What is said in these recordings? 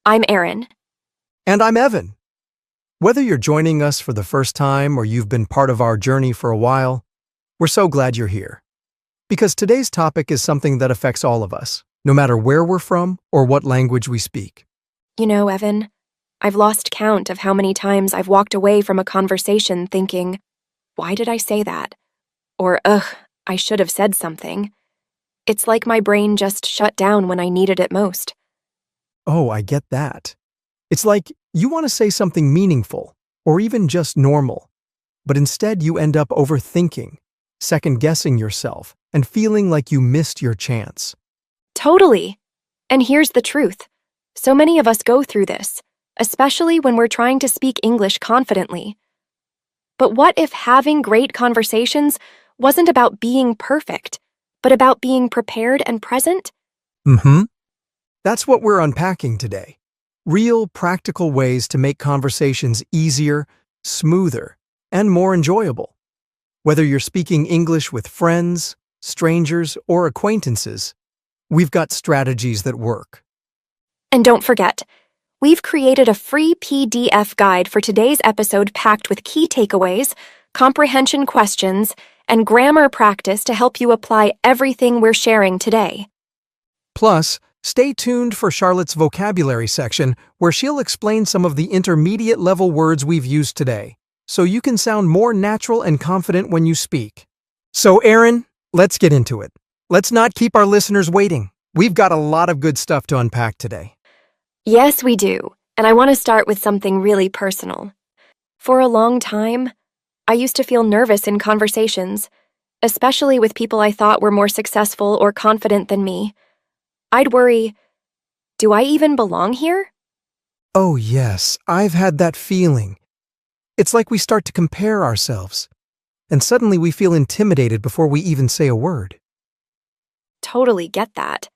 I'm Erin. And I'm Evan. Whether you're joining us for the first time or you've been part of our journey for a while, we're so glad you're here. Because today's topic is something that affects all of us, no matter where we're from or what language we speak. You know, Evan, I've lost count of how many times I've walked away from a conversation thinking, why did I say that? Or, I should have said something. It's like my brain just shut down when I needed it most. Oh, I get that. It's like you want to say something meaningful or even just normal, but instead you end up overthinking, second-guessing yourself, and feeling like you missed your chance. Totally. And here's the truth. So many of us go through this, especially when we're trying to speak English confidently. But what if having great conversations wasn't about being perfect, but about being prepared and present? That's what we're unpacking today. Real, practical ways to make conversations easier, smoother, and more enjoyable. Whether you're speaking English with friends, strangers, or acquaintances, we've got strategies that work. And don't forget, we've created a free PDF guide for today's episode packed with key takeaways, comprehension questions, and grammar practice to help you apply everything we're sharing today. Plus, stay tuned for Charlotte's vocabulary section, where she'll explain some of the intermediate-level words we've used today, so you can sound more natural and confident when you speak. So, Erin, let's get into it. Let's not keep our listeners waiting. We've got a lot of good stuff to unpack today. Yes, we do, and I want to start with something really personal. For a long time, I used to feel nervous in conversations, especially with people I thought were more successful or confident than me. I'd worry, do I even belong here? Oh yes, I've had that feeling. It's like we start to compare ourselves, and suddenly we feel intimidated before we even say a word. Totally get that.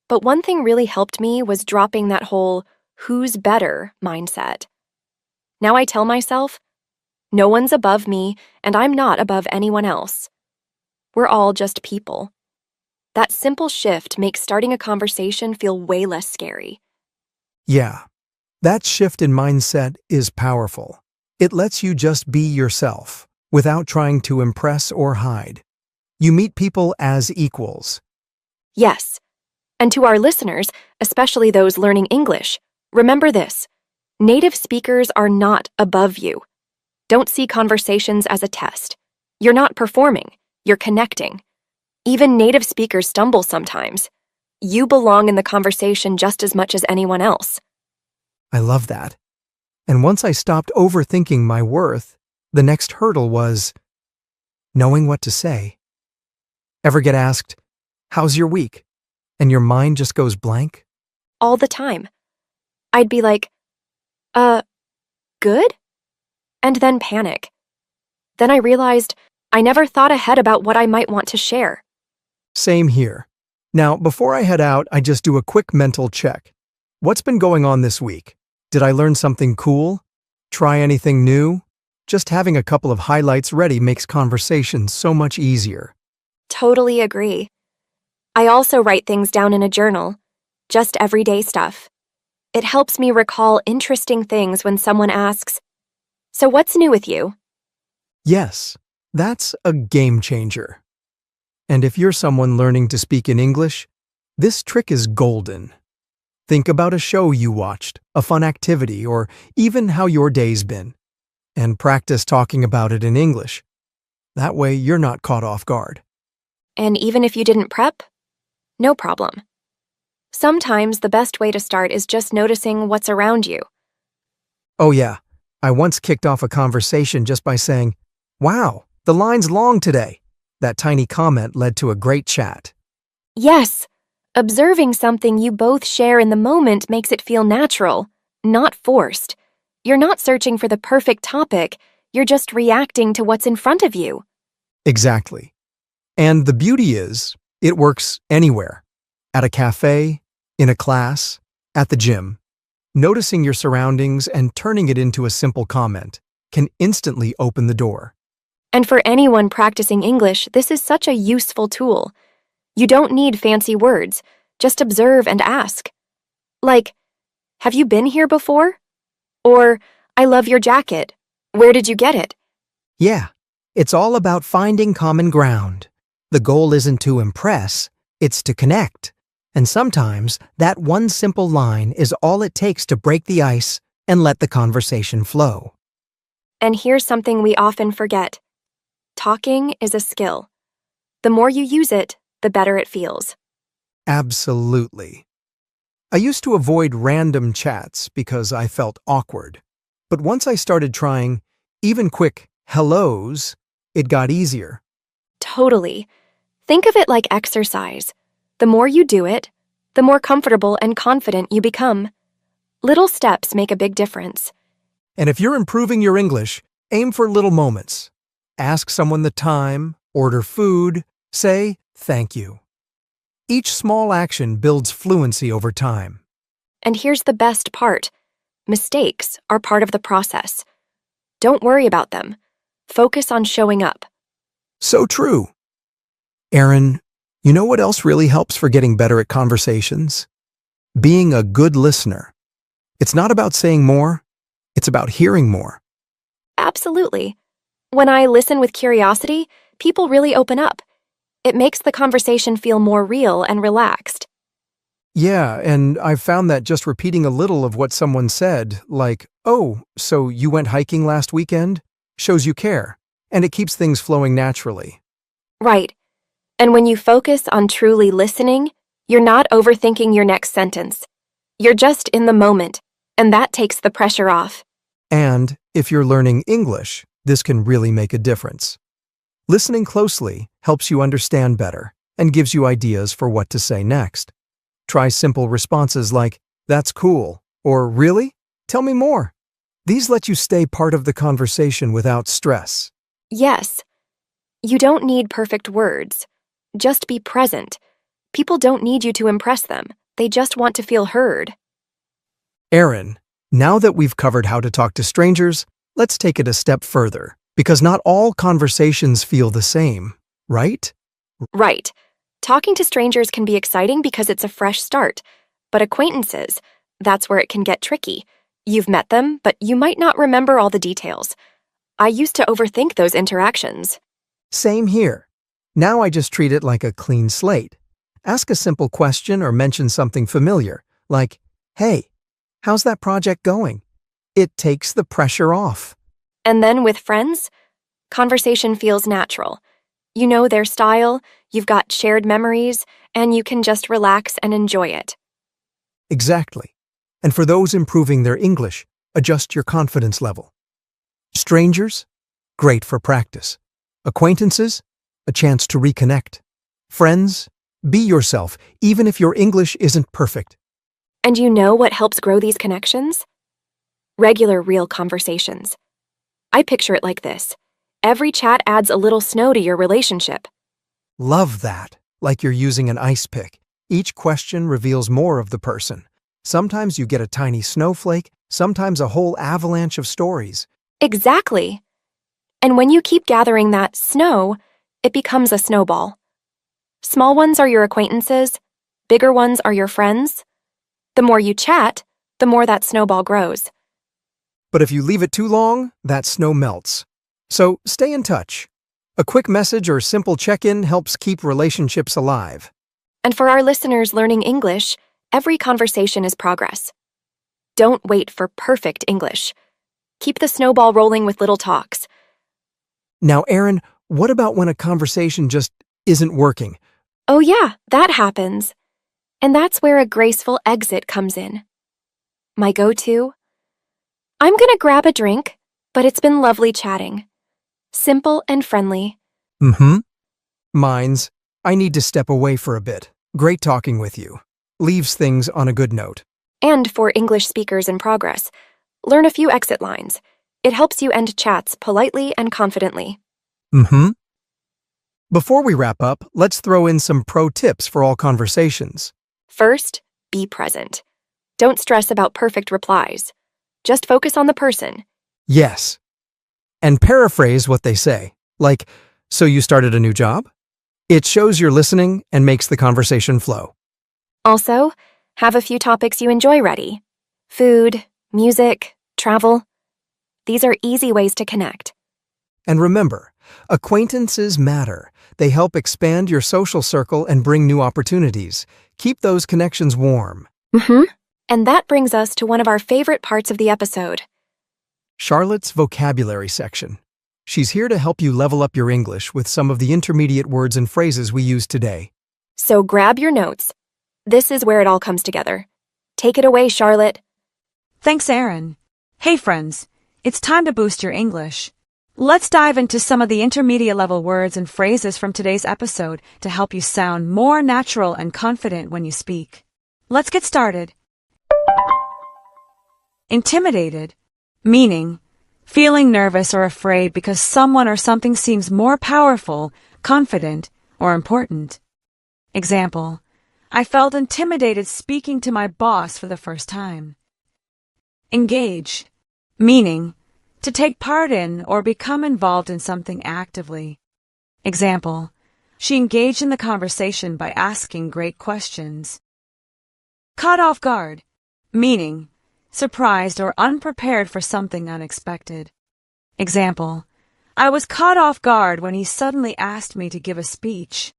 But one thing really helped me was dropping that whole who's better mindset. Now I tell myself, no one's above me and I'm not above anyone else. We're all just people. That simple shift makes starting a conversation feel way less scary. Yeah, that shift in mindset is powerful. It lets you just be yourself, without trying to impress or hide. You meet people as equals. Yes. And to our listeners, especially those learning English, remember this. Native speakers are not above you. Don't see conversations as a test. You're not performing, you're connecting. Even native speakers stumble sometimes. You belong in the conversation just as much as anyone else. I love that. And once I stopped overthinking my worth, the next hurdle was knowing what to say. Ever get asked, "How's your week?" and your mind just goes blank? All the time. I'd be like, good? And then panic. Then I realized I never thought ahead about what I might want to share. Same here. Now, before I head out, I just do a quick mental check. What's been going on this week? Did I learn something cool? Try anything new? Just having a couple of highlights ready makes conversations so much easier. Totally agree. I also write things down in a journal, just everyday stuff. It helps me recall interesting things when someone asks, "So what's new with you?" Yes, that's a game changer. And if you're someone learning to speak in English, this trick is golden. Think about a show you watched, a fun activity, or even how your day's been, and practice talking about it in English. That way, you're not caught off guard. And even if you didn't prep, no problem. Sometimes the best way to start is just noticing what's around you. Oh yeah, I once kicked off a conversation just by saying, "Wow, the line's long today." That tiny comment led to a great chat. Yes, observing something you both share in the moment makes it feel natural, not forced. You're not searching for the perfect topic, you're just reacting to what's in front of you. Exactly. And the beauty is, it works anywhere. At a cafe, in a class, at the gym. Noticing your surroundings and turning it into a simple comment can instantly open the door. And for anyone practicing English, this is such a useful tool. You don't need fancy words, just observe and ask. Like, Have you been here before? Or, I love your jacket. Where did you get it? Yeah, it's all about finding common ground. The goal isn't to impress, it's to connect. And sometimes that one simple line is all it takes to break the ice and let the conversation flow. And here's something we often forget. Talking is a skill. The more you use it, the better it feels. Absolutely. I used to avoid random chats because I felt awkward. But once I started trying even quick hellos, it got easier. Totally. Think of it like exercise. The more you do it, the more comfortable and confident you become. Little steps make a big difference. And if you're improving your English, aim for little moments. Ask someone the time, order food, say thank you. Each small action builds fluency over time. And here's the best part. Mistakes are part of the process. Don't worry about them. Focus on showing up. So true. Aaron, you know what else really helps for getting better at conversations? Being a good listener. It's not about saying more, it's about hearing more. Absolutely. When I listen with curiosity, people really open up. It makes the conversation feel more real and relaxed. Yeah, and I've found that just repeating a little of what someone said, like, "Oh, so you went hiking last weekend?" shows you care, and it keeps things flowing naturally. Right. And when you focus on truly listening, you're not overthinking your next sentence. You're just in the moment, and that takes the pressure off. And if you're learning English, this can really make a difference. Listening closely helps you understand better and gives you ideas for what to say next. Try simple responses like, "That's cool," or "Really? Tell me more." These let you stay part of the conversation without stress. Yes, you don't need perfect words. Just be present. People don't need you to impress them. They just want to feel heard. Aaron, now that we've covered how to talk to strangers, let's take it a step further, because not all conversations feel the same, right? Right. Talking to strangers can be exciting because it's a fresh start. But acquaintances, that's where it can get tricky. You've met them, but you might not remember all the details. I used to overthink those interactions. Same here. Now I just treat it like a clean slate. Ask a simple question or mention something familiar, like, "Hey, how's that project going?" It takes the pressure off. And then with friends, conversation feels natural. You know their style, you've got shared memories, and you can just relax and enjoy it. Exactly. And for those improving their English, adjust your confidence level. Strangers? Great for practice. Acquaintances? A chance to reconnect. Friends? Be yourself, even if your English isn't perfect. And you know what helps grow these connections? Regular, real conversations. I picture it like this. Every chat adds a little snow to your relationship. Love that. Like you're using an ice pick. Each question reveals more of the person. Sometimes you get a tiny snowflake, sometimes a whole avalanche of stories. Exactly. And when you keep gathering that snow, it becomes a snowball. Small ones are your acquaintances, bigger ones are your friends. The more you chat, the more that snowball grows. But if you leave it too long, that snow melts. So stay in touch. A quick message or simple check-in helps keep relationships alive. And for our listeners learning English, every conversation is progress. Don't wait for perfect English. Keep the snowball rolling with little talks. Now, Aaron, what about when a conversation just isn't working? Oh yeah, that happens. And that's where a graceful exit comes in. My go-to? I'm gonna grab a drink, but it's been lovely chatting. Simple and friendly. Mm-hmm. Mine's, "I need to step away for a bit. Great talking with you." Leaves things on a good note. And for English speakers in progress, learn a few exit lines. It helps you end chats politely and confidently. Mm-hmm. Before we wrap up, let's throw in some pro tips for all conversations. First, be present. Don't stress about perfect replies. Just focus on the person. Yes. And paraphrase what they say. Like, "So you started a new job?" It shows you're listening and makes the conversation flow. Also, have a few topics you enjoy ready. food, music, travel. These are easy ways to connect. And remember, acquaintances matter. They help expand your social circle and bring new opportunities. Keep those connections warm. And that brings us to one of our favorite parts of the episode. Charlotte's vocabulary section. She's here to help you level up your English with some of the intermediate words and phrases we use today. So grab your notes. This is where it all comes together. Take it away, Charlotte. Thanks, Aaron. Hey, friends. It's time to boost your English. Let's dive into some of the intermediate level words and phrases from today's episode to help you sound more natural and confident when you speak. Let's get started. Intimidated, meaning feeling nervous or afraid because someone or something seems more powerful, confident, or important. Example, I felt intimidated speaking to my boss for the first time. Engage, meaning to take part in or become involved in something actively. Example, she engaged in the conversation by asking great questions. Caught off guard, meaning surprised or unprepared for something unexpected. Example, I was caught off guard when he suddenly asked me to give a speech.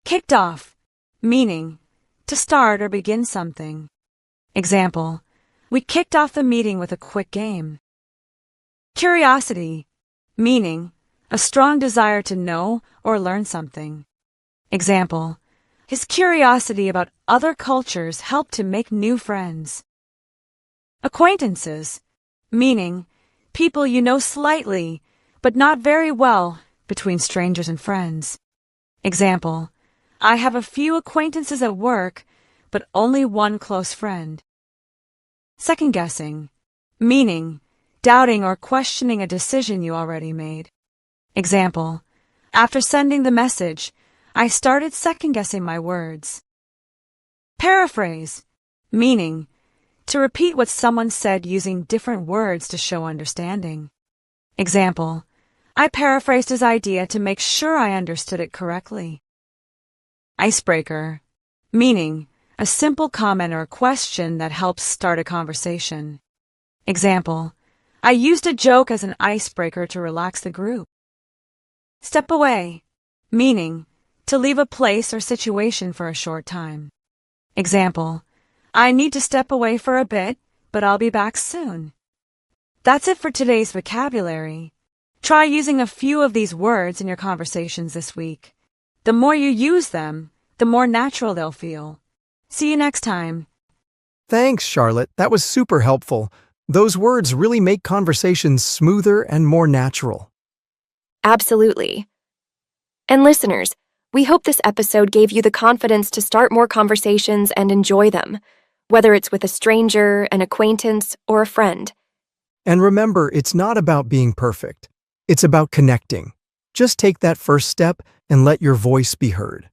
Kicked off, meaning to start or begin something. Example, we kicked off the meeting with a quick game. Curiosity, meaning a strong desire to know or learn something. Example, his curiosity about other cultures helped him make new friends. Acquaintances, meaning people you know slightly, but not very well, between strangers and friends. Example, I have a few acquaintances at work, but only one close friend. Second guessing, meaning doubting or questioning a decision you already made. Example, after sending the message, I started second guessing my words. Paraphrase, meaning to repeat what someone said using different words to show understanding. Example, I paraphrased his idea to make sure I understood it correctly. Icebreaker, meaning a simple comment or question that helps start a conversation. Example, I used a joke as an icebreaker to relax the group. Step away, meaning to leave a place or situation for a short time. Example, I need to step away for a bit, but I'll be back soon. That's it for today's vocabulary. Try using a few of these words in your conversations this week. The more you use them, the more natural they'll feel. See you next time. Thanks, Charlotte. That was super helpful. Those words really make conversations smoother and more natural. Absolutely. And listeners, we hope this episode gave you the confidence to start more conversations and enjoy them, whether it's with a stranger, an acquaintance, or a friend. And remember, it's not about being perfect. It's about connecting. Just take that first step and let your voice be heard.